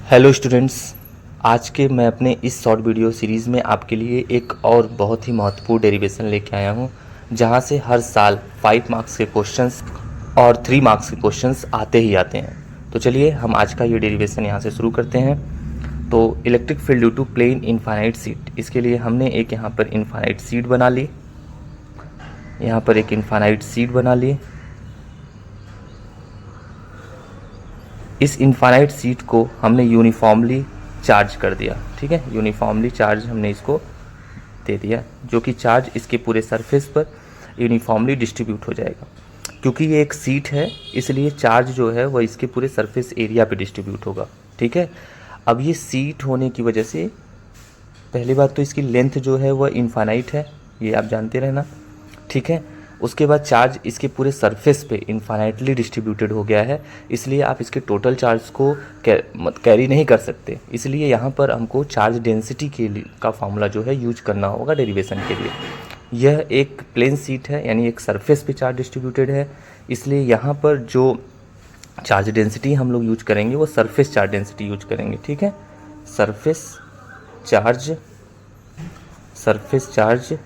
Hello students, आज के मैं अपने इस शॉर्ट वीडियो सीरीज़ में आपके लिए एक और बहुत ही महत्वपूर्ण डेरिवेशन लेके आया हूँ, जहाँ से हर साल 5 मार्क्स के क्वेश्चंस और 3 मार्क्स के क्वेश्चंस आते ही आते हैं। तो चलिए हम आज का ये डेरिवेशन यहाँ से शुरू करते हैं। तो electric field due to plane infinite sheet, इसके लिए हमने एक यहाँ पर इनफाइनाइट सीट बना ली, यहाँ पर एक इनफाइनाइट सीट बना ली। इस इनफाइनाइट सीट को हमने यूनिफॉर्मली चार्ज कर दिया। ठीक है, यूनिफॉर्मली चार्ज हमने इसको दे दिया, जो कि चार्ज इसके पूरे सरफेस पर यूनिफॉर्मली डिस्ट्रीब्यूट हो जाएगा। क्योंकि ये एक सीट है, इसलिए चार्ज जो है वह इसके पूरे सरफेस एरिया पे डिस्ट्रीब्यूट होगा। ठीक है, अब ये सीट होने की वजह से पहली बात तो इसकी लेंथ जो है वह इनफाइनाइट है, ये आप जानते रहना। ठीक है, उसके बाद चार्ज इसके पूरे सरफेस पे इनफाइनाइटली डिस्ट्रीब्यूटेड हो गया है, इसलिए आप इसके टोटल चार्ज को कैरी नहीं कर सकते। इसलिए यहाँ पर हमको चार्ज डेंसिटी के लिए का फॉर्मूला जो है यूज करना होगा डेरिवेशन के लिए। यह एक प्लेन सीट है, यानी एक सरफेस पे चार्ज डिस्ट्रीब्यूटेड है, इसलिए यहाँ पर जो चार्ज डेंसिटी हम लोग यूज करेंगे वो सरफेस चार्ज डेंसिटी यूज करेंगे। ठीक है, surface charge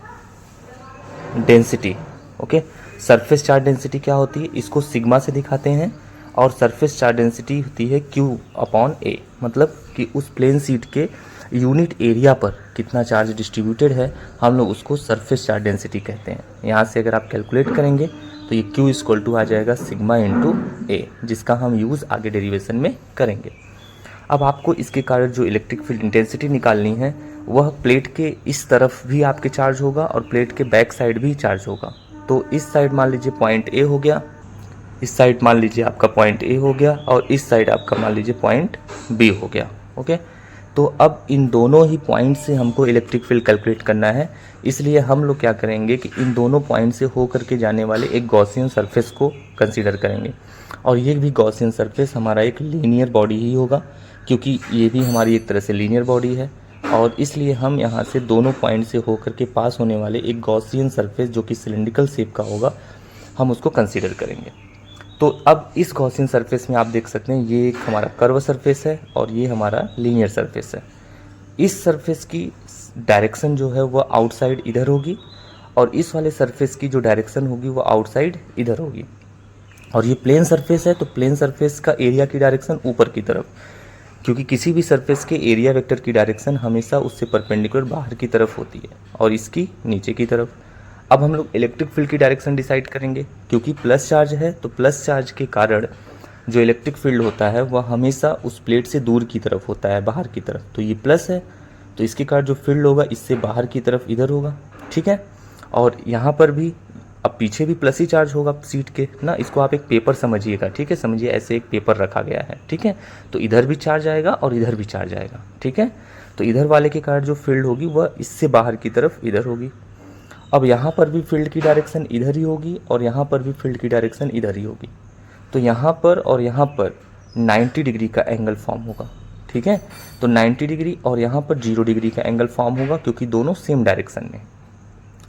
density. Okay, surface charge density क्या होती है, इसको सिग्मा से दिखाते हैं, और सरफेस चार्ज डेंसिटी होती है Q अपॉन ए, मतलब कि उस प्लेन सीट के यूनिट एरिया पर कितना चार्ज डिस्ट्रीब्यूटेड है, हम लोग उसको सरफेस चार्ज डेंसिटी कहते हैं। यहाँ से अगर आप कैलकुलेट करेंगे तो ये Q इक्वल टू आ जाएगा सिग्मा इंटू ए, जिसका हम यूज़ आगे डेरिवेशन में करेंगे। अब आपको इसके कारण जो इलेक्ट्रिक फील्ड इंटेंसिटी निकालनी है, वह प्लेट के इस तरफ भी आपके चार्ज होगा और प्लेट के बैक साइड भी चार्ज होगा। तो इस साइड मान लीजिए पॉइंट ए हो गया, इस साइड मान लीजिए आपका पॉइंट ए हो गया, और इस साइड आपका मान लीजिए पॉइंट बी हो गया। ओके, तो अब इन दोनों ही पॉइंट से हमको इलेक्ट्रिक फील्ड कैलकुलेट करना है, इसलिए हम लोग क्या करेंगे कि इन दोनों पॉइंट से हो करके जाने वाले एक गॉसियन सरफेस को कंसीडर करेंगे, और ये भी गॉसियन सरफेस हमारा एक लीनियर बॉडी ही होगा, क्योंकि ये भी हमारी एक तरह से लीनियर बॉडी है, और इसलिए हम यहाँ से दोनों पॉइंट से होकर के पास होने वाले एक गॉसियन सरफेस जो कि सिलेंड्रिकल शेप का होगा, हम उसको कंसीडर करेंगे। तो अब इस गॉसियन सरफेस में आप देख सकते हैं ये एक हमारा कर्व सरफेस है और ये हमारा लीनियर सरफेस है। इस सरफेस की डायरेक्शन जो है वह आउटसाइड इधर होगी, और इस वाले सरफेस की जो डायरेक्शन होगी वो आउटसाइड इधर होगी। और ये प्लेन सरफेस है, तो प्लेन सरफेस का एरिया की डायरेक्शन ऊपर की तरफ, क्योंकि किसी भी सरफेस के एरिया वेक्टर की डायरेक्शन हमेशा उससे परपेंडिकुलर बाहर की तरफ होती है, और इसकी नीचे की तरफ। अब हम लोग इलेक्ट्रिक फील्ड की डायरेक्शन डिसाइड करेंगे, क्योंकि प्लस चार्ज है, तो प्लस चार्ज के कारण जो इलेक्ट्रिक फील्ड होता है वह हमेशा उस प्लेट से दूर की तरफ होता है, बाहर की तरफ। तो ये प्लस है, तो इसके कारण जो फील्ड होगा इससे बाहर की तरफ इधर होगा। ठीक है, और यहाँ पर भी अब पीछे भी प्लस ही चार्ज होगा सीट के ना, इसको आप एक पेपर समझिएगा। ठीक है, समझिए ऐसे एक पेपर रखा गया है। ठीक है, तो इधर भी चार्ज आएगा और इधर भी चार्ज आएगा। ठीक है, तो इधर वाले के कारण जो फील्ड होगी वह इससे बाहर की तरफ इधर होगी। अब यहाँ पर भी फील्ड की डायरेक्शन इधर ही होगी, और यहाँ पर भी फील्ड की डायरेक्शन इधर ही होगी। तो यहाँ पर और यहाँ पर 90 डिग्री का एंगल फॉर्म होगा। ठीक है, तो 90 डिग्री और यहाँ पर 0 डिग्री का एंगल फॉर्म होगा, क्योंकि दोनों सेम डायरेक्शन में।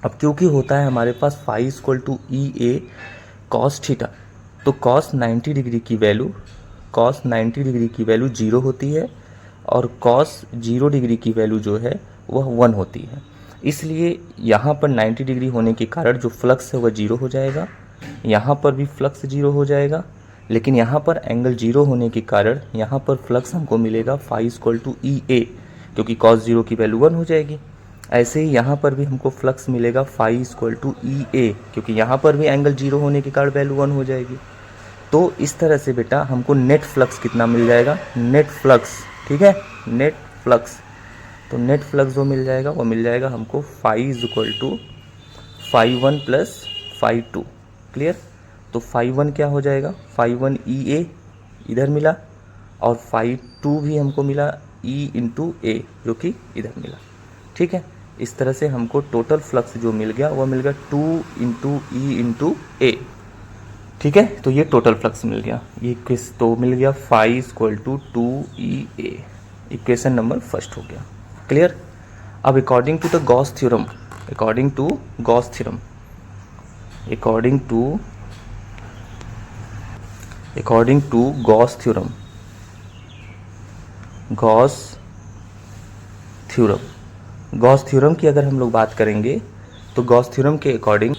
अब क्योंकि होता है हमारे पास phi equal to E A cos theta, तो कॉस 90 डिग्री की वैल्यू 0 होती है, और कॉस 0 डिग्री की वैल्यू जो है वह 1 होती है। इसलिए यहाँ पर 90 डिग्री होने के कारण जो फ्लक्स है वह 0 हो जाएगा, यहाँ पर भी फ्लक्स 0 हो जाएगा, लेकिन यहाँ पर एंगल 0 होने के कारण यहाँ पर फ्लक्स हमको मिलेगा फाई इक्वल टू ई ए, क्योंकि कॉस 0 की वैल्यू 1 हो जाएगी। ऐसे ही यहाँ पर भी हमको फ्लक्स मिलेगा फाई इक्वल टू ई ए, क्योंकि यहाँ पर भी एंगल 0 होने के कारण वैल्यू 1 हो जाएगी। तो इस तरह से बेटा हमको नेट फ्लक्स कितना मिल जाएगा, नेट फ्लक्स। ठीक है, नेट फ्लक्स, तो नेट फ्लक्स जो मिल जाएगा वो मिल जाएगा हमको phi equal to phi 1 plus phi 2। Clear, तो फाई 1 क्या हो जाएगा, फाई 1 ई ए इधर मिला, और फाई 2 भी हमको मिला ई इंटू ए, जो कि इधर मिला। ठीक है, इस तरह से हमको टोटल फ्लक्स जो मिल गया वह मिल गया 2 इंटू ई इंटू ए। ठीक है, तो ये टोटल फ्लक्स मिल गया, ये किस तो मिल गया phi equal to 2 E A. Equation number first हो गया। क्लियर, अब according to Gauss theorem Gauss theorem. Gauss theorem की अगर हम लोग बात करेंगे तो गॉस थ्योरम के according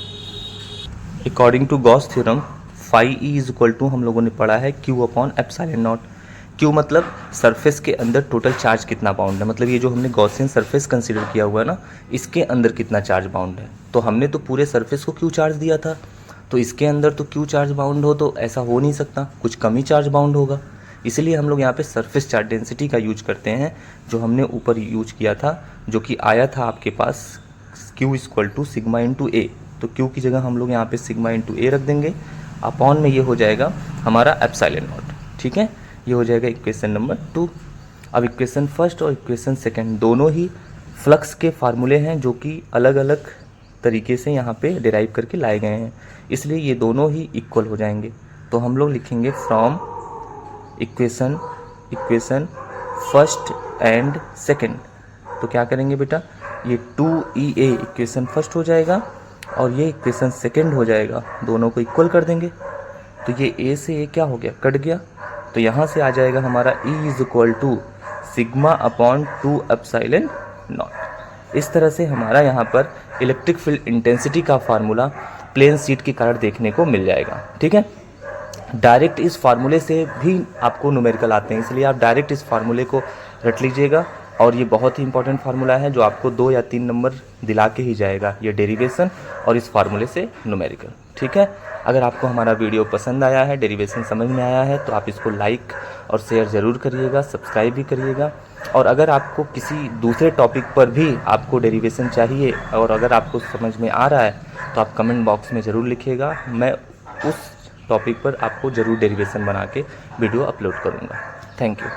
to Gauss theorem phi E is equal to हम लोगों ने पढ़ा है Q upon epsilon naught. Q मतलब सरफेस के अंदर टोटल चार्ज कितना बाउंड है, मतलब ये जो हमने गॉसियन सरफेस कंसीडर किया हुआ है ना, इसके अंदर कितना चार्ज बाउंड है। तो हमने तो पूरे सरफेस को क्यू चार्ज दिया था, तो इसके अंदर तो क्यू चार्ज बाउंड हो तो ऐसा हो नहीं सकता, कुछ कम ही चार्ज बाउंड होगा। इसलिए हम लोग यहाँ पे सरफेस चार्ज डेंसिटी का यूज करते हैं, जो हमने ऊपर यूज किया था, जो कि आया था आपके पास Q equal to sigma into A. तो Q की जगह हम लोग यहाँ पे सिग्मा इंटू ए रख देंगे, अपॉन में ये हो जाएगा हमारा एप्सिलॉन नॉट। ठीक है, ये हो जाएगा इक्वेशन नंबर 2। अब इक्वेशन फर्स्ट और इक्वेशन सेकंड दोनों ही फ्लक्स के फार्मूले हैं, जो कि अलग अलग तरीके से यहाँ पे डिराइव करके लाए गए हैं, इसलिए ये दोनों ही इक्वल हो जाएंगे। तो हम लोग लिखेंगे from equation first and second. तो क्या करेंगे बेटा, ये 2EA इक्वेशन फर्स्ट हो जाएगा और ये इक्वेशन सेकंड हो जाएगा, दोनों को इक्वल कर देंगे। तो ये A से A क्या हो गया, कट गया। तो यहाँ से आ जाएगा हमारा E is equal to sigma upon 2 epsilon naught. इस तरह से हमारा यहाँ पर इलेक्ट्रिक फील्ड इंटेंसिटी का फार्मूला प्लेन शीट के कारण देखने को मिल जाएगा। ठीक है, डायरेक्ट इस फार्मूले से भी आपको न्यूमेरिकल आते हैं, इसलिए आप डायरेक्ट इस फार्मूले को रट लीजिएगा। और ये बहुत ही इंपॉर्टेंट फार्मूला है, जो आपको 2 या 3 नंबर दिला के ही जाएगा, ये डेरिवेशन और इस फार्मूले से न्यूमेरिकल। ठीक है, अगर आपको हमारा वीडियो पसंद आया है, डेरिवेशन समझ में आया है, तो आप इसको लाइक और शेयर ज़रूर करिएगा, सब्सक्राइब भी करिएगा। और अगर आपको किसी दूसरे टॉपिक पर भी आपको डेरिवेशन चाहिए और अगर आपको समझ में आ रहा है, तो आप कमेंट बॉक्स में ज़रूर लिखिएगा, मैं उस टॉपिक पर आपको ज़रूर डेरिवेशन बना के वीडियो अपलोड करूँगा। Thank you.